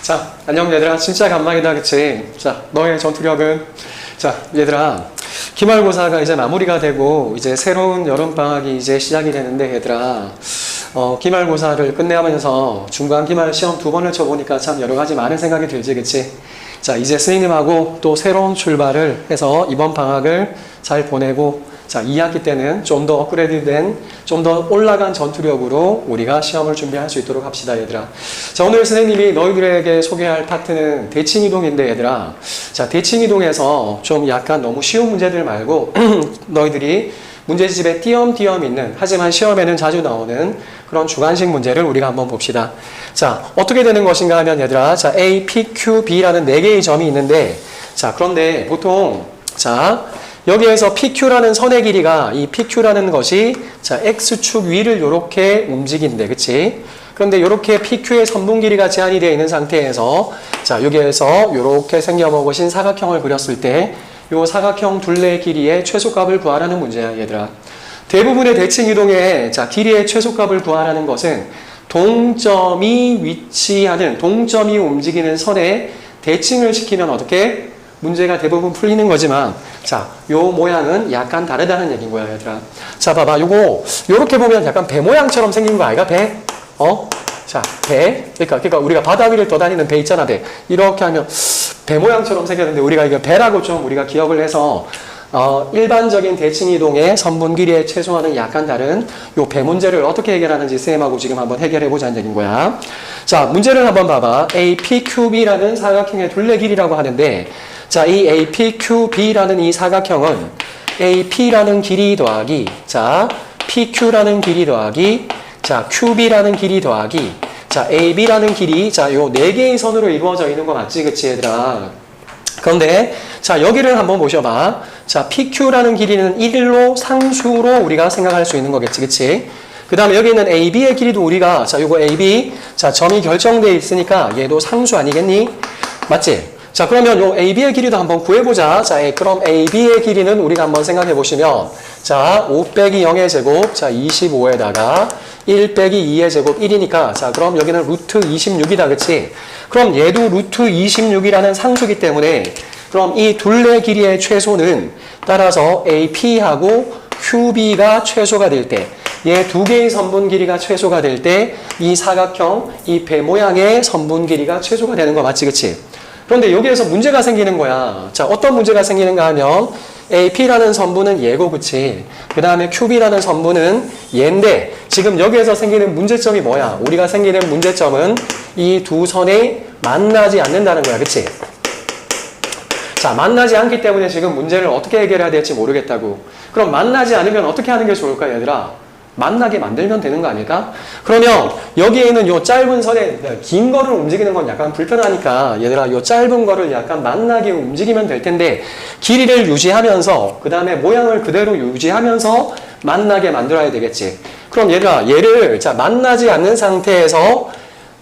자, 안녕 얘들아. 진짜 간만이다, 그치? 자, 너의 전투력은? 자, 얘들아. 기말고사가 이제 마무리가 되고 이제 새로운 여름방학이 이제 시작이 되는데 얘들아, 기말고사를 끝내면서 중간 기말 시험 2번을 쳐보니까 참 여러 가지 많은 생각이 들지, 그치? 자, 이제 스님하고 또 새로운 출발을 해서 이번 방학을 잘 보내고, 자, 2학기 때는 좀 더 업그레이드된, 좀 더 올라간 전투력으로 우리가 시험을 준비할 수 있도록 합시다, 얘들아. 자, 오늘 선생님이 너희들에게 소개할 파트는 대칭이동인데, 얘들아. 자, 대칭이동에서 좀 약간 너무 쉬운 문제들 말고, 너희들이 문제집에 띄엄띄엄 있는, 하지만 시험에는 자주 나오는 그런 주관식 문제를 우리가 한번 봅시다. 자, 어떻게 되는 것인가 하면, 얘들아. 자, A, P, Q, B라는 4개의 점이 있는데, 자, 그런데 보통, 자, 여기에서 PQ라는 선의 길이가 이 PQ라는 것이 자 X축 위를 이렇게 움직인대, 그치? 그런데 이렇게 PQ의 선분 길이가 제한이 되어 있는 상태에서 자 여기에서 이렇게 생겨먹으신 사각형을 그렸을 때 이 사각형 둘레 길이의 최소값을 구하라는 문제야, 얘들아. 대부분의 대칭 이동의 자 길이의 최소값을 구하라는 것은 동점이 위치하는 동점이 움직이는 선에 대칭을 시키면 어떻게? 문제가 대부분 풀리는 거지만, 자, 요 모양은 약간 다르다는 얘기인 거야, 얘들아. 자, 봐봐. 요렇게 보면 약간 배 모양처럼 생긴 거 아이가? 배? 자, 배. 그러니까 우리가 바다 위를 떠다니는 배 있잖아, 배. 이렇게 하면 배 모양처럼 생겼는데, 우리가 이거 배라고 좀 우리가 기억을 해서, 일반적인 대칭 이동의 선분 길이에 최소화는 약간 다른 요 배 문제를 어떻게 해결하는지 쌤하고 지금 한번 해결해 보자는 얘기인 거야. 자, 문제를 한번 봐봐. APQB라는 사각형의 둘레 길이라고 하는데, 자, 이 APQB라는 이 사각형은 AP라는 길이 더하기, 자, PQ라는 길이 더하기, 자, QB라는 길이 더하기, 자, AB라는 길이, 자, 요 4개의 선으로 이루어져 있는 거 맞지, 그치, 얘들아? 그런데, 자, 여기를 한번 보셔봐. 자, PQ라는 길이는 1로 상수로 우리가 생각할 수 있는 거겠지, 그치? 그 다음에 여기 있는 AB의 길이도 우리가, 자, 요거 AB, 자, 점이 결정되어 있으니까 얘도 상수 아니겠니? 맞지? 자, 그러면 요 AB의 길이도 한번 구해보자. 자, 그럼 AB의 길이는 우리가 한번 생각해 보시면, 자, 5 빼기 0의 제곱, 자, 25에다가 1 빼기 2의 제곱 1이니까, 자, 그럼 여기는 루트 26이다, 그치? 그럼 얘도 루트 26이라는 상수기 때문에, 그럼 이 둘레 길이의 최소는 따라서 AP하고 QB가 최소가 될 때, 얘 2개의 선분 길이가 최소가 될 때, 이 사각형, 이 배 모양의 선분 길이가 최소가 되는 거 맞지, 그치? 그런데 여기에서 문제가 생기는 거야. 자, 어떤 문제가 생기는가 하면 AP라는 선분은 얘고, 그치? 그 다음에 QB라는 선분은 얘인데 지금 여기에서 생기는 문제점이 뭐야? 우리가 생기는 문제점은 이 두 선이 만나지 않는다는 거야, 그치? 자, 만나지 않기 때문에 지금 문제를 어떻게 해결해야 될지 모르겠다고. 그럼 만나지 않으면 어떻게 하는 게 좋을까, 얘들아? 만나게 만들면 되는 거 아닐까? 그러면 여기에 있는 요 짧은 선에 긴 거를 움직이는 건 약간 불편하니까 얘들아 요 짧은 거를 약간 만나게 움직이면 될 텐데 길이를 유지하면서 그 다음에 모양을 그대로 유지하면서 만나게 만들어야 되겠지. 그럼 얘들아 얘를 자 만나지 않는 상태에서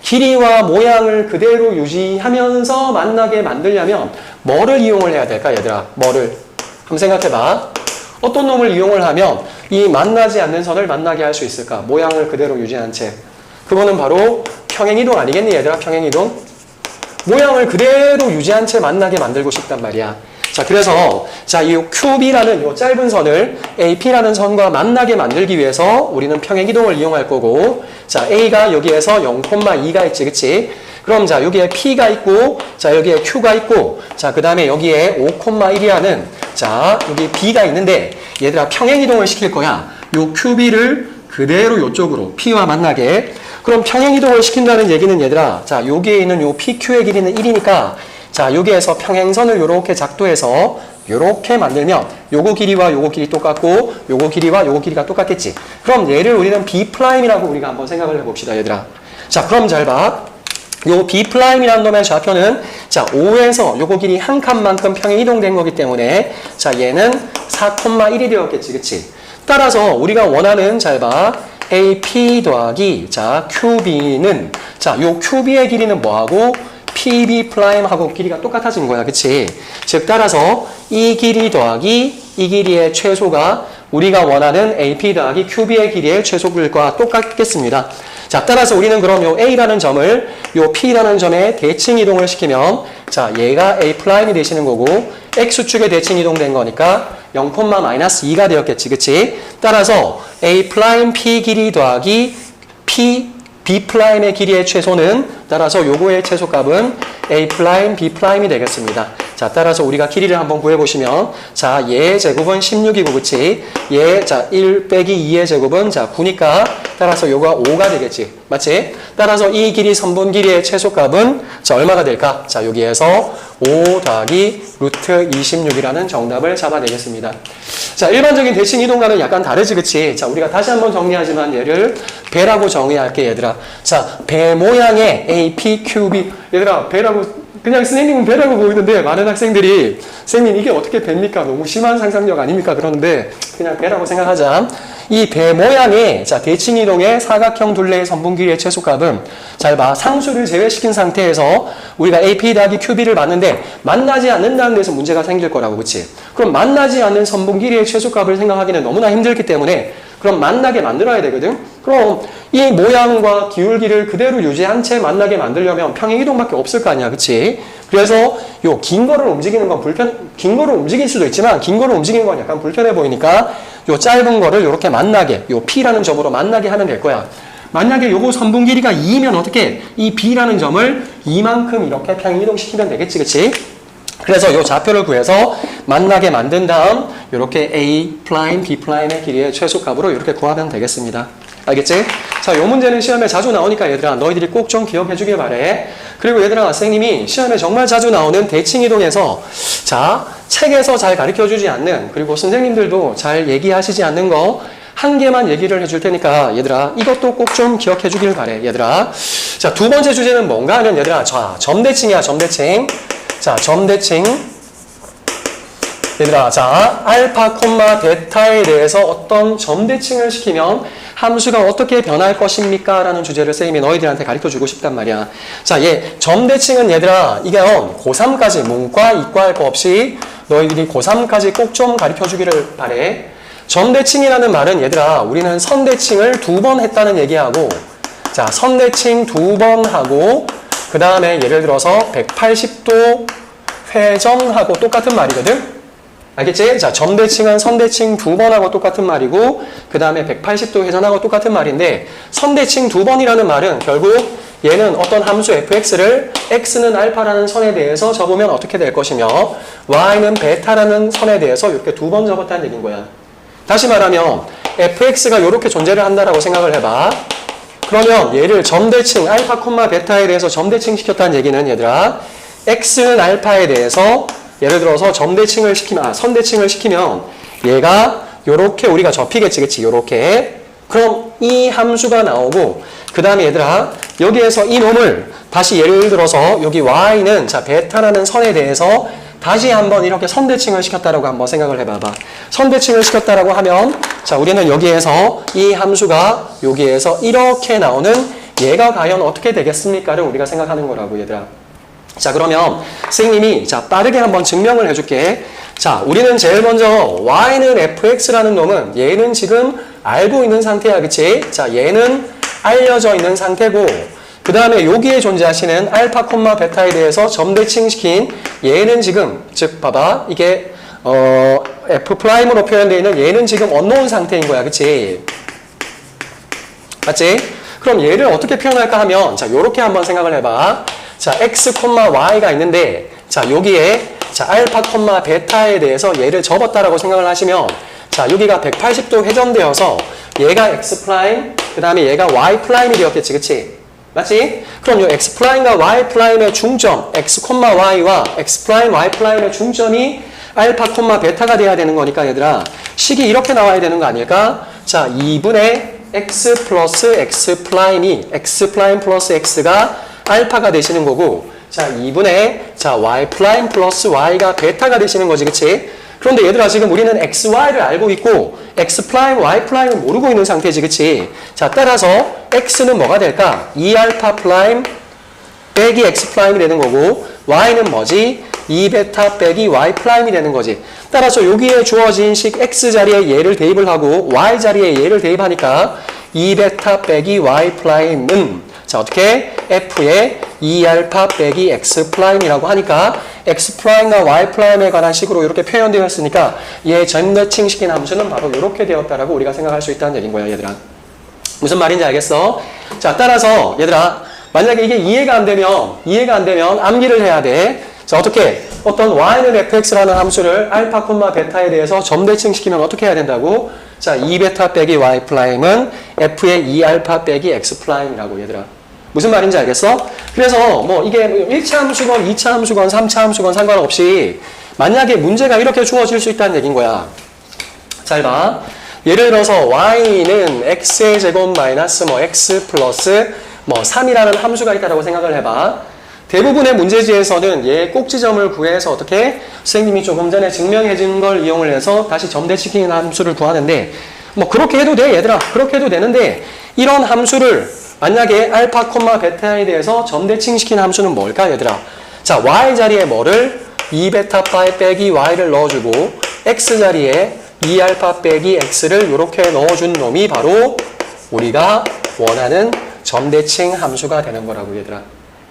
길이와 모양을 그대로 유지하면서 만나게 만들려면 뭐를 이용을 해야 될까, 얘들아? 뭐를? 한번 생각해봐. 어떤 놈을 이용을 하면 이 만나지 않는 선을 만나게 할 수 있을까? 모양을 그대로 유지한 채. 그거는 바로 평행이동 아니겠니, 얘들아? 평행이동? 모양을 그대로 유지한 채 만나게 만들고 싶단 말이야. 자, 그래서 자, 이 QB라는 이 짧은 선을 AP라는 선과 만나게 만들기 위해서 우리는 평행이동을 이용할 거고, 자, A가 여기에서 0,2가 있지, 그치? 그럼 자, 여기에 P가 있고, 자, 여기에 Q가 있고, 자, 그 다음에 여기에 5,1이라는 자, 여기 B가 있는데 얘들아 평행이동을 시킬 거야. 요 QB를 그대로 요쪽으로 P와 만나게. 그럼 평행이동을 시킨다는 얘기는 얘들아, 자, 여기에 있는 요 PQ의 길이는 1이니까 자, 여기에서 평행선을 요렇게 작도해서 요렇게 만들면 요거 길이와 요거 길이 똑같고 요거 길이와 요거 길이가 똑같겠지. 그럼 얘를 우리는 B'이라고 우리가 한번 생각을 해봅시다, 얘들아. 자, 그럼 잘 봐. 요 B'이라는 놈의 좌표는 자 5에서 요거 길이 한 칸만큼 평행 이동된 거기 때문에 자 얘는 4,1이 되었겠지, 그치? 따라서 우리가 원하는 잘 봐 AP 더하기 자 QB는 자 요 QB의 길이는 뭐하고 PB'하고 길이가 똑같아진 거야, 그치? 즉 따라서 이 길이 더하기 이 길이의 최소가 우리가 원하는 AP 더하기 QB의 길이의 최소들과 똑같겠습니다. 자, 따라서 우리는 그럼 요 A라는 점을 요 P라는 점에 대칭 이동을 시키면 자, 얘가 A'이 되시는 거고 X축에 대칭 이동된 거니까 0,-2가 되었겠지. 그치? 따라서 A' P 길이 더하기 B'의 길이의 최소는 따라서 요거의 최소값은 A', B'이 되겠습니다. 자, 따라서 우리가 길이를 한번 구해보시면 자, 얘의 제곱은 16이고 그치? 얘, 자, 1 빼기 2의 제곱은 자, 9니까 따라서 요가 5가 되겠지. 맞지? 따라서 이 길이 선분 길이의 최소값은 자, 얼마가 될까? 자, 여기에서 5 더하기 루트 26이라는 정답을 잡아내겠습니다. 자, 일반적인 대칭 이동과는 약간 다르지, 그치? 자, 우리가 다시 한번 정리하지만 얘를 배라고 정의할게, 얘들아. 자, 배 모양의 A, P, Q, B. 얘들아, 배라고, 그냥 선생님은 배라고 보이는데 많은 학생들이 선생님 이게 어떻게 배입니까? 너무 심한 상상력 아닙니까? 그러는데 그냥 배라고 생각하자. 이 배 모양의 자, 대칭 이동의 사각형 둘레의 선분 길이의 최소값은 잘 봐. 상수를 제외시킨 상태에서 우리가 AP 더하기 QB를 봤는데 만나지 않는다는 데서 문제가 생길 거라고, 그치? 그럼 만나지 않는 선분 길이의 최소값을 생각하기는 너무나 힘들기 때문에 그럼 만나게 만들어야 되거든? 그럼 이 모양과 기울기를 그대로 유지한 채 만나게 만들려면 평행 이동밖에 없을 거 아니야, 그치? 그래서 요 긴 거를 움직이는 건 긴 거를 움직일 수도 있지만 긴 거를 움직이는 건 약간 불편해 보이니까 요 짧은 거를 요렇게 만나게, 요 P라는 점으로 만나게 하면 될 거야. 만약에 요거 선분 길이가 2면 어떻게? 이 B라는 점을 이만큼 이렇게 평행 이동시키면 되겠지, 그치? 그래서 이 좌표를 구해서 만나게 만든 다음 이렇게 A', B'의 길이의 최소값으로 이렇게 구하면 되겠습니다. 알겠지? 자, 이 문제는 시험에 자주 나오니까 얘들아 너희들이 꼭 좀 기억해 주길 바래. 그리고 얘들아 선생님이 시험에 정말 자주 나오는 대칭 이동에서 자, 책에서 잘 가르쳐 주지 않는 그리고 선생님들도 잘 얘기하시지 않는 거 한 개만 얘기를 해줄 테니까 얘들아 이것도 꼭 좀 기억해 주길 바래. 얘들아 자, 두 번째 주제는 뭔가 하면 얘들아 자, 점대칭이야. 점대칭. 자, 점대칭. 얘들아, 자, 알파, 베타에 대해서 어떤 점대칭을 시키면 함수가 어떻게 변할 것입니까? 라는 주제를 쌤이 너희들한테 가르쳐 주고 싶단 말이야. 자, 점대칭은 얘들아, 이게 고3까지 문과, 이과 할 거 없이 너희들이 고3까지 꼭 좀 가르쳐 주기를 바래. 점대칭이라는 말은 얘들아, 우리는 선대칭을 2번 했다는 얘기하고, 자, 선대칭 2번 하고, 그 다음에 예를 들어서 180도 회전하고 똑같은 말이거든? 알겠지? 자, 점대칭은 선대칭 2번 하고 똑같은 말이고 그 다음에 180도 회전하고 똑같은 말인데 선대칭 2번이라는 말은 결국 얘는 어떤 함수 fx를 x는 알파라는 선에 대해서 접으면 어떻게 될 것이며 y는 베타라는 선에 대해서 이렇게 2번 접었다는 얘기인 거야. 다시 말하면 fx가 이렇게 존재를 한다라고 생각을 해봐. 그러면 얘를 점대칭 알파, 베타에 대해서 점대칭 시켰다는 얘기는 얘들아 x는 알파에 대해서 예를 들어서 점대칭을 시키면 선대칭을 시키면 얘가 요렇게 우리가 접히겠지, 그치? 요렇게. 그럼 이 함수가 나오고 그 다음에 얘들아 여기에서 이 놈을 다시 예를 들어서 여기 y는 자 베타라는 선에 대해서 다시 한번 이렇게 선대칭을 시켰다라고 한번 생각을 해봐봐. 선대칭을 시켰다라고 하면 자 우리는 여기에서 이 함수가 여기에서 이렇게 나오는 얘가 과연 어떻게 되겠습니까를 우리가 생각하는 거라고 얘들아. 자 그러면 선생님이 자 빠르게 한번 증명을 해줄게. 자 우리는 제일 먼저 y는 fx라는 놈은 얘는 지금 알고 있는 상태야, 그치? 자 얘는 알려져 있는 상태고 그 다음에 여기에 존재하시는 알파, 베타에 대해서 점대칭시킨 얘는 지금 즉 봐봐 이게 F'으로 표현되어 있는 얘는 지금 unknown 상태인 거야, 그치? 맞지? 그럼 얘를 어떻게 표현할까 하면 자 요렇게 한번 생각을 해봐. 자 x, y가 있는데 자 여기에 자 알파, 베타에 대해서 얘를 접었다라고 생각을 하시면 자 여기가 180도 회전되어서 얘가 x', 그 다음에 얘가 y'이 되었겠지, 그치? 맞지? 그럼 이 x'과 y'의 중점, x, y와 x', y'의 중점이 알파, 베타가 돼야 되는 거니까 얘들아 식이 이렇게 나와야 되는 거 아닐까? 자 2분의 x 플러스 x'이 x' 플러스 x가 알파가 되시는 거고 자 2분의 자 y' 플러스 y가 베타가 되시는 거지, 그치? 그런데 얘들아 지금 우리는 x, y를 알고 있고 x', y'을 모르고 있는 상태지, 그치? 자 따라서 x는 뭐가 될까? 2알파' 빼기 x'이 되는 거고 y는 뭐지? 2베타 빼기 y'이 되는 거지. 따라서 여기에 주어진 식 x 자리에 얘를 대입을 하고 y 자리에 얘를 대입하니까 2베타 빼기 y 프라임은 자 어떻게 f의 2알파 빼기 x 프라임이라고 하니까 x 프라임과 y 프라임에 관한 식으로 이렇게 표현되어 있으니까 얘 점대칭시킨 함수는 바로 이렇게 되었다라고 우리가 생각할 수 있다는 얘기인 거야 얘들아. 무슨 말인지 알겠어? 자 따라서 얘들아 만약에 이게 이해가 안 되면 암기를 해야 돼. 자 어떻게 어떤 y는 fx라는 함수를 알파 콤마 베타에 대해서 점대칭시키면 어떻게 해야 된다고? 자 2베타 빼기 y 프라임은 f의 2알파 빼기 x 프라임이라고 얘들아. 무슨 말인지 알겠어? 그래서 뭐 이게 1차 함수건 2차 함수건 3차 함수건 상관없이 만약에 문제가 이렇게 주어질 수 있다는 얘기인 거야. 잘 봐. 예를 들어서 y는 x의 제곱 마이너스 뭐 x 플러스 뭐 3이라는 함수가 있다고 생각을 해봐. 대부분의 문제지에서는 얘 꼭지점을 구해서 어떻게 선생님이 조금 전에 증명해 준 걸 이용을 해서 다시 점대칭시키는 함수를 구하는데 뭐 그렇게 해도 돼 얘들아. 그렇게 해도 되는데 이런 함수를 만약에 알파 콤마 베타에 대해서 점대칭시키는 함수는 뭘까 얘들아? 자 y 자리에 뭐를 2베타 파이 빼기 y를 넣어주고 x 자리에 2알파 빼기 x를 이렇게 넣어준 놈이 바로 우리가 원하는 점대칭 함수가 되는 거라고 얘들아.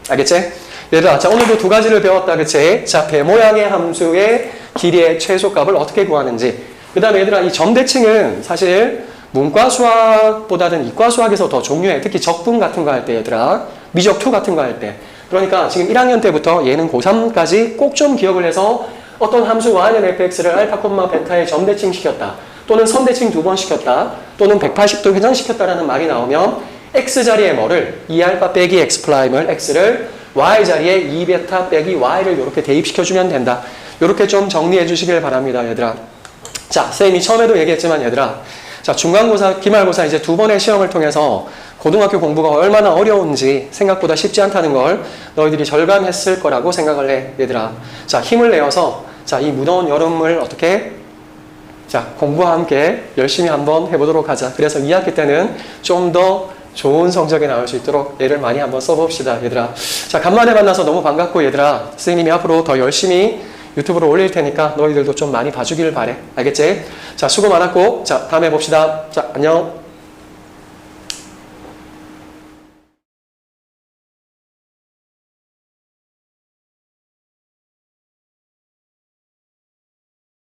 알겠지? 얘들아 자 오늘도 두 가지를 배웠다 그치? 자 배 모양의 함수의 길이의 최소값을 어떻게 구하는지 그 다음에 얘들아 이 점대칭은 사실 문과 수학보다는 이과 수학에서 더 중요해. 특히 적분 같은 거 할 때 얘들아 미적2 같은 거 할 때 그러니까 지금 1학년 때부터 얘는 고3까지 꼭 좀 기억을 해서 어떤 함수 y는 fx를 알파 콤마 베타에 점대칭 시켰다 또는 선대칭 2번 시켰다 또는 180도 회전시켰다라는 말이 나오면 x 자리에 뭐를 2알파 빼기 x 프라임을 x를 y 자리에 2베타 빼기 y를 이렇게 대입시켜주면 된다. 이렇게 좀 정리해 주시길 바랍니다 얘들아. 자 선생님이 처음에도 얘기했지만 얘들아 자 중간고사 기말고사 이제 두 번의 시험을 통해서 고등학교 공부가 얼마나 어려운지 생각보다 쉽지 않다는 걸 너희들이 절감했을 거라고 생각을 해 얘들아. 자 힘을 내어서 자 이 무더운 여름을 어떻게 자 공부와 함께 열심히 한번 해보도록 하자. 그래서 2학기 때는 좀 더 좋은 성적이 나올 수 있도록 얘를 많이 한번 써봅시다 얘들아. 자 간만에 만나서 너무 반갑고 얘들아 선생님이 앞으로 더 열심히 유튜브로 올릴 테니까 너희들도 좀 많이 봐주길 바래. 알겠지? 자 수고 많았고 자 다음에 봅시다. 자 안녕.